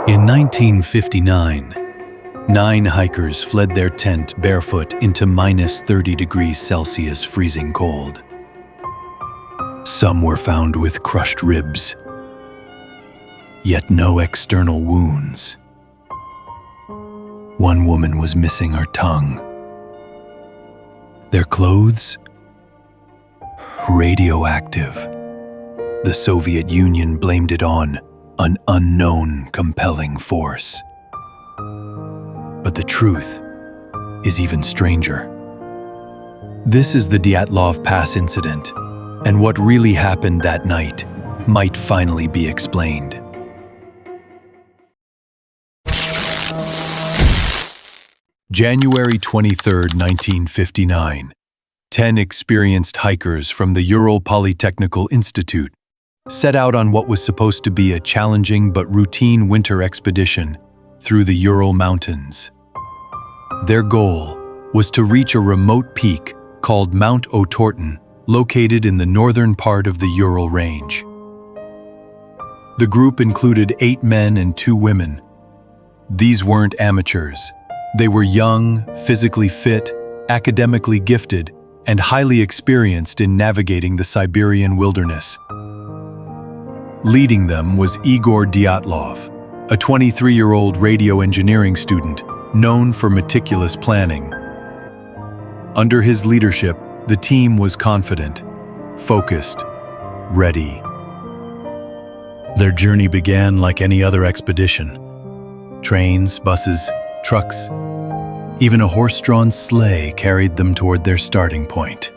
In 1959, 9 hikers fled their tent barefoot into minus 30 degrees Celsius freezing cold. Some were found with crushed ribs, yet no external wounds. One woman was missing her tongue. Their clothes? Radioactive. The Soviet Union blamed it on an unknown compelling force. But the truth is even stranger. This is the Dyatlov Pass incident, and what really happened that night might finally be explained. January 23, 1959. 10 experienced hikers from the Ural Polytechnical Institute set out on what was supposed to be a challenging but routine winter expedition through the Ural Mountains. Their goal was to reach a remote peak called Mount Otorten, located in the northern part of the Ural Range. The group included 8 men and 2 women. These weren't amateurs. They were young, physically fit, academically gifted, and highly experienced in navigating the Siberian wilderness. Leading them was Igor Dyatlov, a 23-year-old radio engineering student known for meticulous planning. Under his leadership, the team was confident, focused, ready. Their journey began like any other expedition. Trains, buses, trucks, even a horse-drawn sleigh carried them toward their starting point.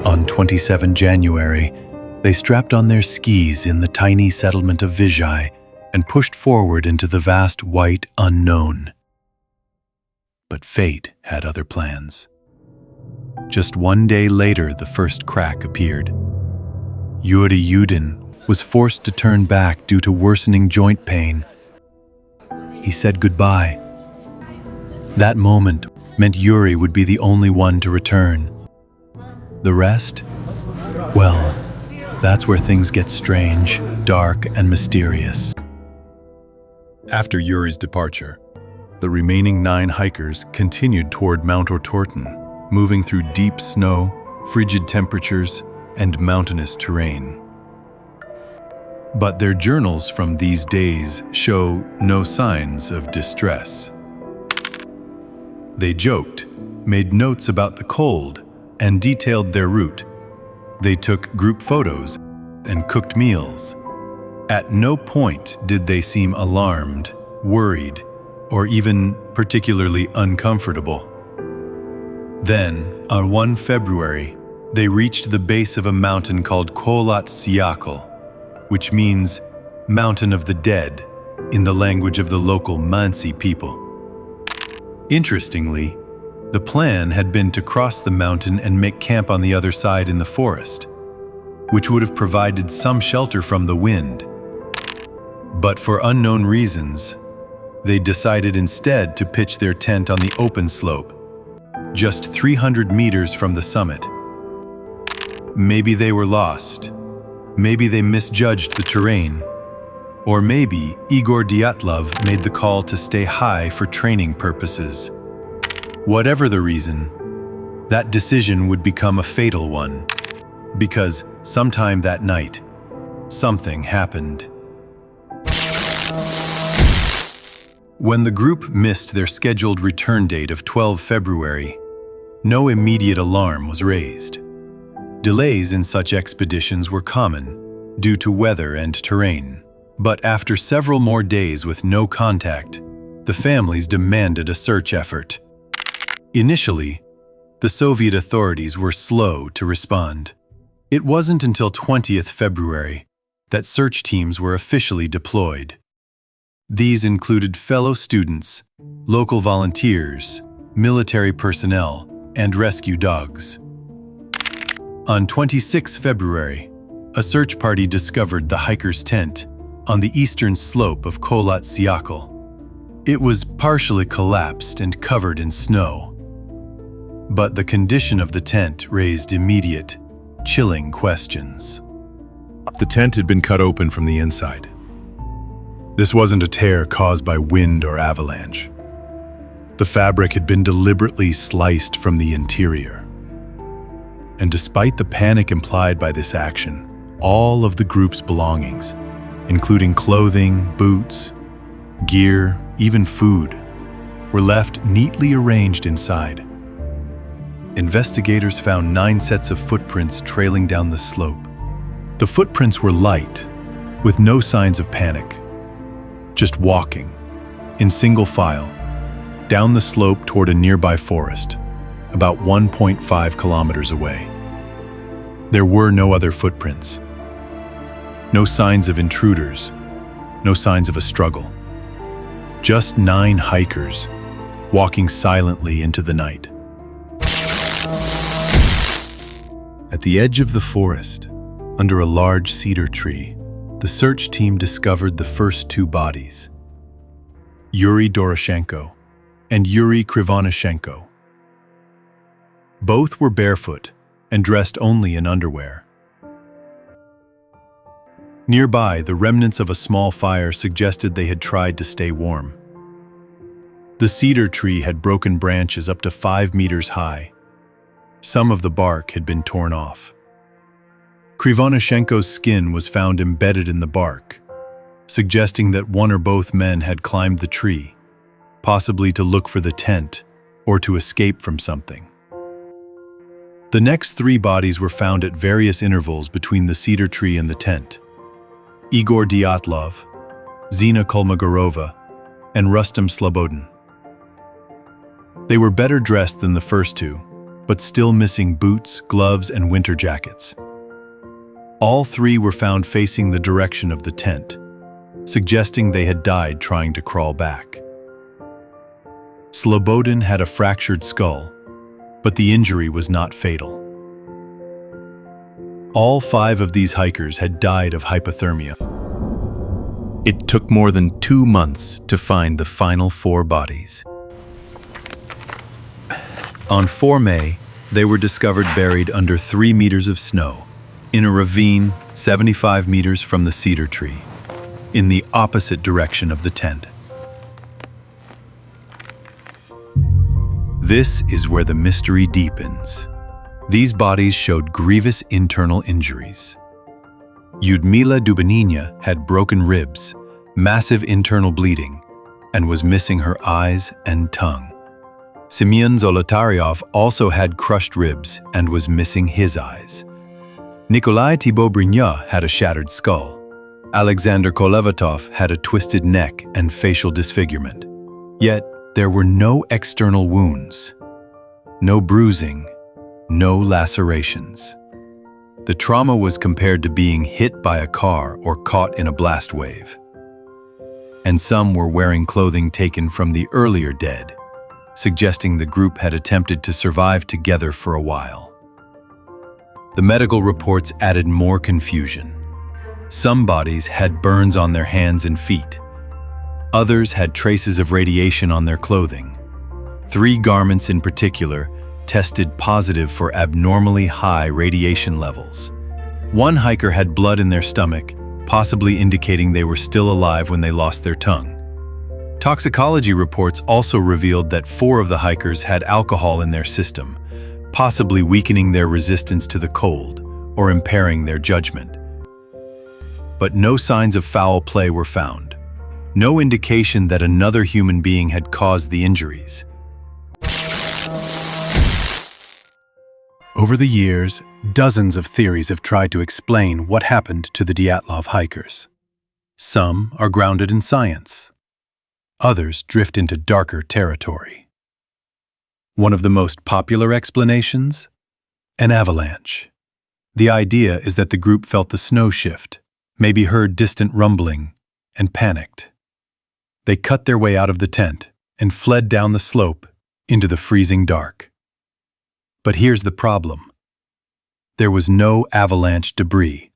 On 27 January, they strapped on their skis in the tiny settlement of Vizhai and pushed forward into the vast white unknown. But fate had other plans. Just one day later, the first crack appeared. Yuri Yudin was forced to turn back due to worsening joint pain. He said goodbye. That moment meant Yuri would be the only one to return. The rest? Well, that's where things get strange, dark, and mysterious. After Yuri's departure, the remaining 9 hikers continued toward Mount Otorten, moving through deep snow, frigid temperatures, and mountainous terrain. But their journals from these days show no signs of distress. They joked, made notes about the cold, and detailed their route. They took group photos and cooked meals. At no point did they seem alarmed, worried, or even particularly uncomfortable. Then, on 1 February, they reached the base of a mountain called Kholat Syakhl, which means Mountain of the Dead in the language of the local Mansi people. Interestingly, the plan had been to cross the mountain and make camp on the other side in the forest, which would have provided some shelter from the wind. But for unknown reasons, they decided instead to pitch their tent on the open slope, just 300 meters from the summit. Maybe they were lost. Maybe they misjudged the terrain. Or maybe Igor Dyatlov made the call to stay high for training purposes. Whatever the reason, that decision would become a fatal one, because sometime that night, something happened. When the group missed their scheduled return date of 12 February, no immediate alarm was raised. Delays in such expeditions were common due to weather and terrain. But after several more days with no contact, the families demanded a search effort. Initially, the Soviet authorities were slow to respond. It wasn't until 20th February that search teams were officially deployed. These included fellow students, local volunteers, military personnel, and rescue dogs. On 26 February, a search party discovered the hikers' tent on the eastern slope of Kholat Syakhl. It was partially collapsed and covered in snow. But the condition of the tent raised immediate, chilling questions. The tent had been cut open from the inside. This wasn't a tear caused by wind or avalanche. The fabric had been deliberately sliced from the interior. And despite the panic implied by this action, all of the group's belongings, including clothing, boots, gear, even food, were left neatly arranged inside. Investigators found 9 sets of footprints trailing down the slope. The footprints were light, with no signs of panic, just walking, in single file, down the slope toward a nearby forest, about 1.5 kilometers away. There were no other footprints. No signs of intruders, no signs of a struggle. Just 9 hikers, walking silently into the night. At the edge of the forest, under a large cedar tree, the search team discovered the first 2 bodies, Yuri Doroshenko and Yuri Krivonishenko. Both were barefoot and dressed only in underwear. Nearby, the remnants of a small fire suggested they had tried to stay warm. The cedar tree had broken branches up to 5 meters high. Some of the bark had been torn off. Krivonishenko's skin was found embedded in the bark, suggesting that one or both men had climbed the tree, possibly to look for the tent or to escape from something. The next 3 bodies were found at various intervals between the cedar tree and the tent. Igor Dyatlov, Zina Kolmogorova, and Rustam Slobodin. They were better dressed than the first 2, but still missing boots, gloves, and winter jackets. All 3 were found facing the direction of the tent, suggesting they had died trying to crawl back. Slobodin had a fractured skull, but the injury was not fatal. All 5 of these hikers had died of hypothermia. It took more than 2 months to find the final 4 bodies. On 4 May, they were discovered buried under 3 meters of snow, in a ravine 75 meters from the cedar tree, in the opposite direction of the tent. This is where the mystery deepens. These bodies showed grievous internal injuries. Lyudmila Dubanina had broken ribs, massive internal bleeding, and was missing her eyes and tongue. Semyon Zolotaryov also had crushed ribs and was missing his eyes. Nikolai Thibault-Brignat had a shattered skull. Alexander Kolevatov had a twisted neck and facial disfigurement. Yet, there were no external wounds, no bruising, no lacerations. The trauma was compared to being hit by a car or caught in a blast wave. And some were wearing clothing taken from the earlier dead, suggesting the group had attempted to survive together for a while. The medical reports added more confusion. Some bodies had burns on their hands and feet. Others had traces of radiation on their clothing. 3 garments in particular tested positive for abnormally high radiation levels. One hiker had blood in their stomach, possibly indicating they were still alive when they lost their tongue. Toxicology reports also revealed that 4 of the hikers had alcohol in their system, possibly weakening their resistance to the cold or impairing their judgment. But no signs of foul play were found. No indication that another human being had caused the injuries. Over the years, dozens of theories have tried to explain what happened to the Dyatlov hikers. Some are grounded in science. Others drift into darker territory. One of the most popular explanations? An avalanche. The idea is that the group felt the snow shift, maybe heard distant rumbling, and panicked. They cut their way out of the tent and fled down the slope into the freezing dark. But here's the problem. There was no avalanche debris,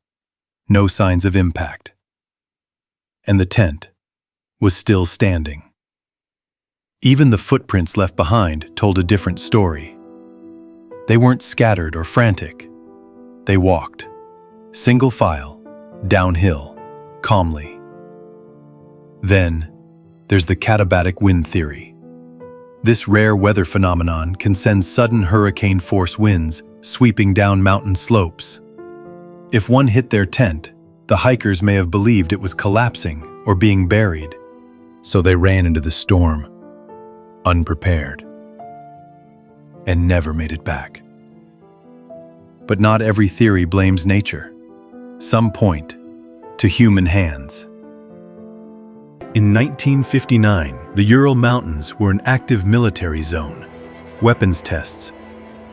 no signs of impact. And the tent was still standing. Even the footprints left behind told a different story. They weren't scattered or frantic. They walked, single file, downhill, calmly. Then, there's the katabatic wind theory. This rare weather phenomenon can send sudden hurricane-force winds sweeping down mountain slopes. If one hit their tent, the hikers may have believed it was collapsing or being buried, so they ran into the storm, unprepared, and never made it back. But not every theory blames nature. Some point to human hands. In 1959, the Ural Mountains were an active military zone. Weapons tests,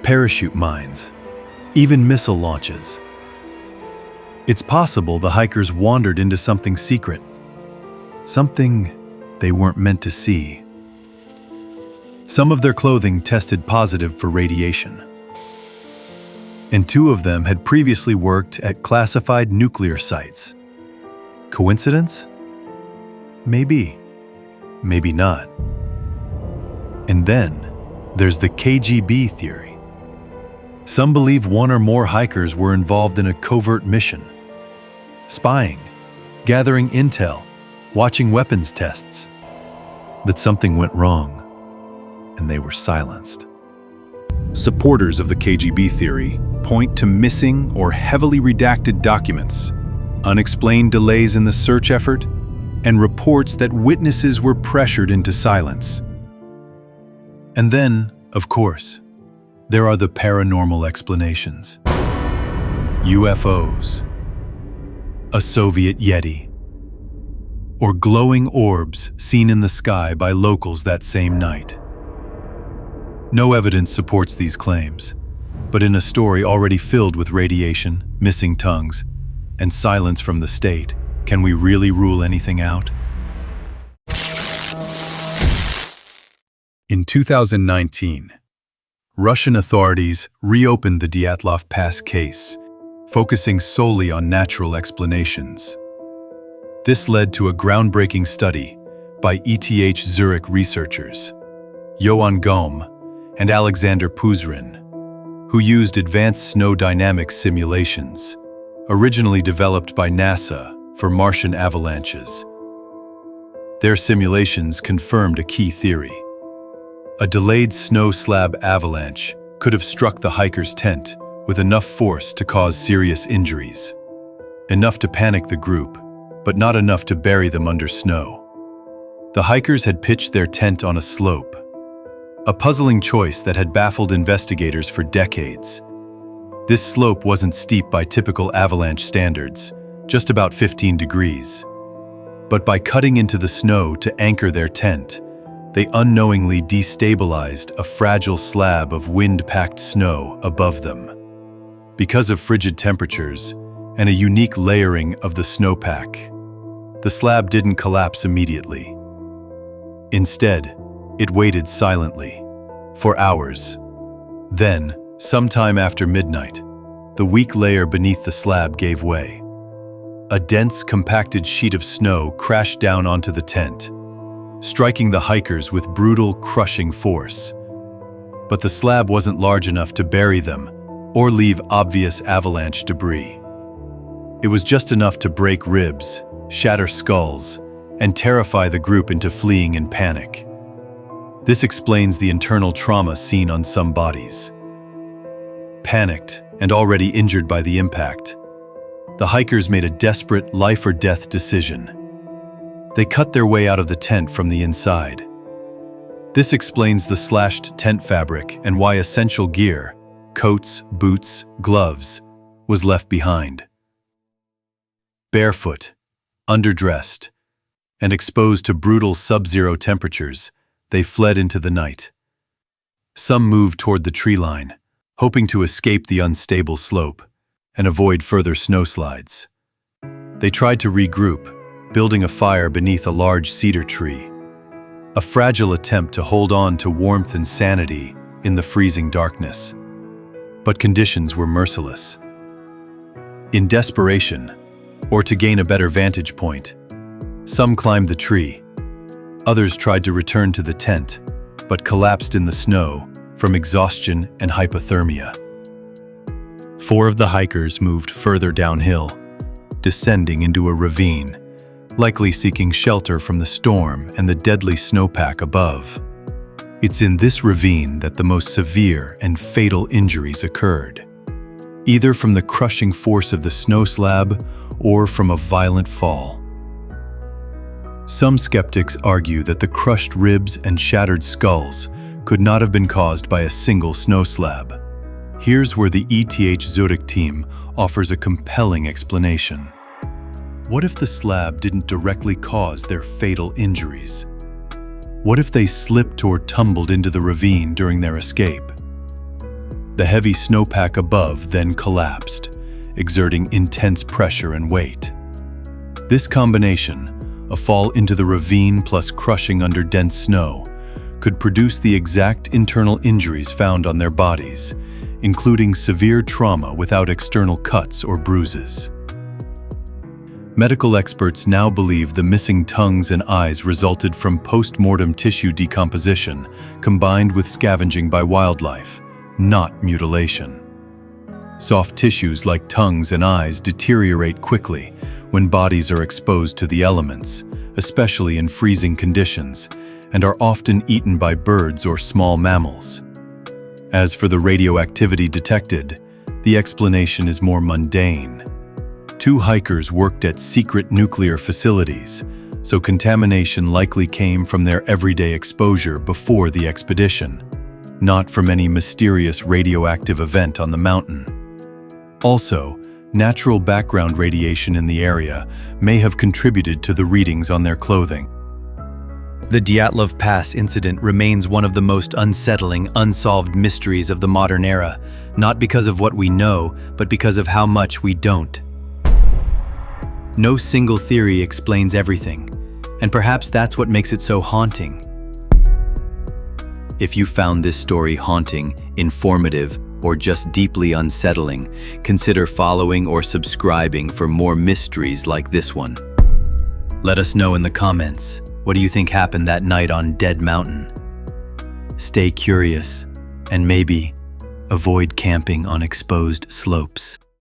parachute mines, even missile launches. It's possible the hikers wandered into something secret, something they weren't meant to see. Some of their clothing tested positive for radiation, and 2 of them had previously worked at classified nuclear sites. Coincidence? Maybe. Maybe not. And then there's the KGB theory. Some believe 1 or more hikers were involved in a covert mission, spying, gathering intel, watching weapons tests. That something went wrong, and they were silenced. Supporters of the KGB theory point to missing or heavily redacted documents, unexplained delays in the search effort, and reports that witnesses were pressured into silence. And then, of course, there are the paranormal explanations. UFOs, a Soviet Yeti, or glowing orbs seen in the sky by locals that same night. No evidence supports these claims, but in a story already filled with radiation, missing tongues, and silence from the state, can we really rule anything out? In 2019, Russian authorities reopened the Dyatlov Pass case, focusing solely on natural explanations. This led to a groundbreaking study by ETH Zurich researchers, Johan Gome and Alexander Puzrin, who used advanced snow dynamics simulations, originally developed by NASA for Martian avalanches. Their simulations confirmed a key theory. A delayed snow slab avalanche could have struck the hiker's tent with enough force to cause serious injuries. Enough to panic the group, but not enough to bury them under snow. The hikers had pitched their tent on a slope, a puzzling choice that had baffled investigators for decades. This slope wasn't steep by typical avalanche standards, just about 15 degrees. But by cutting into the snow to anchor their tent, they unknowingly destabilized a fragile slab of wind-packed snow above them. Because of frigid temperatures and a unique layering of the snowpack, the slab didn't collapse immediately. Instead, it waited silently, for hours. Then, sometime after midnight, the weak layer beneath the slab gave way. A dense, compacted sheet of snow crashed down onto the tent, striking the hikers with brutal, crushing force. But the slab wasn't large enough to bury them or leave obvious avalanche debris. It was just enough to break ribs, shatter skulls, and terrify the group into fleeing in panic. This explains the internal trauma seen on some bodies. Panicked and already injured by the impact, the hikers made a desperate life-or-death decision. They cut their way out of the tent from the inside. This explains the slashed tent fabric and why essential gear, coats, boots, gloves, was left behind. Barefoot, underdressed, and exposed to brutal sub-zero temperatures, they fled into the night. Some moved toward the tree line, hoping to escape the unstable slope and avoid further snowslides. They tried to regroup, building a fire beneath a large cedar tree, a fragile attempt to hold on to warmth and sanity in the freezing darkness. But conditions were merciless. In desperation, or to gain a better vantage point, some climbed the tree. Others tried to return to the tent, but collapsed in the snow from exhaustion and hypothermia. 4 of the hikers moved further downhill, descending into a ravine, likely seeking shelter from the storm and the deadly snowpack above. It's in this ravine that the most severe and fatal injuries occurred, either from the crushing force of the snow slab or from a violent fall. Some skeptics argue that the crushed ribs and shattered skulls could not have been caused by a single snow slab. Here's where the ETH Zurich team offers a compelling explanation. What if the slab didn't directly cause their fatal injuries? What if they slipped or tumbled into the ravine during their escape? The heavy snowpack above then collapsed, exerting intense pressure and weight. This combination, a fall into the ravine plus crushing under dense snow, could produce the exact internal injuries found on their bodies, including severe trauma without external cuts or bruises. Medical experts now believe the missing tongues and eyes resulted from post-mortem tissue decomposition combined with scavenging by wildlife, not mutilation. Soft tissues like tongues and eyes deteriorate quickly when bodies are exposed to the elements, especially in freezing conditions, and are often eaten by birds or small mammals. As for the radioactivity detected, the explanation is more mundane. 2 hikers worked at secret nuclear facilities, so contamination likely came from their everyday exposure before the expedition, not from any mysterious radioactive event on the mountain. Also, natural background radiation in the area may have contributed to the readings on their clothing. The Dyatlov Pass incident remains one of the most unsettling, unsolved mysteries of the modern era, not because of what we know, but because of how much we don't. No single theory explains everything, and perhaps that's what makes it so haunting. If you found this story haunting, informative, or just deeply unsettling, consider following or subscribing for more mysteries like this one. Let us know in the comments, what do you think happened that night on Dead Mountain? Stay curious, and maybe avoid camping on exposed slopes.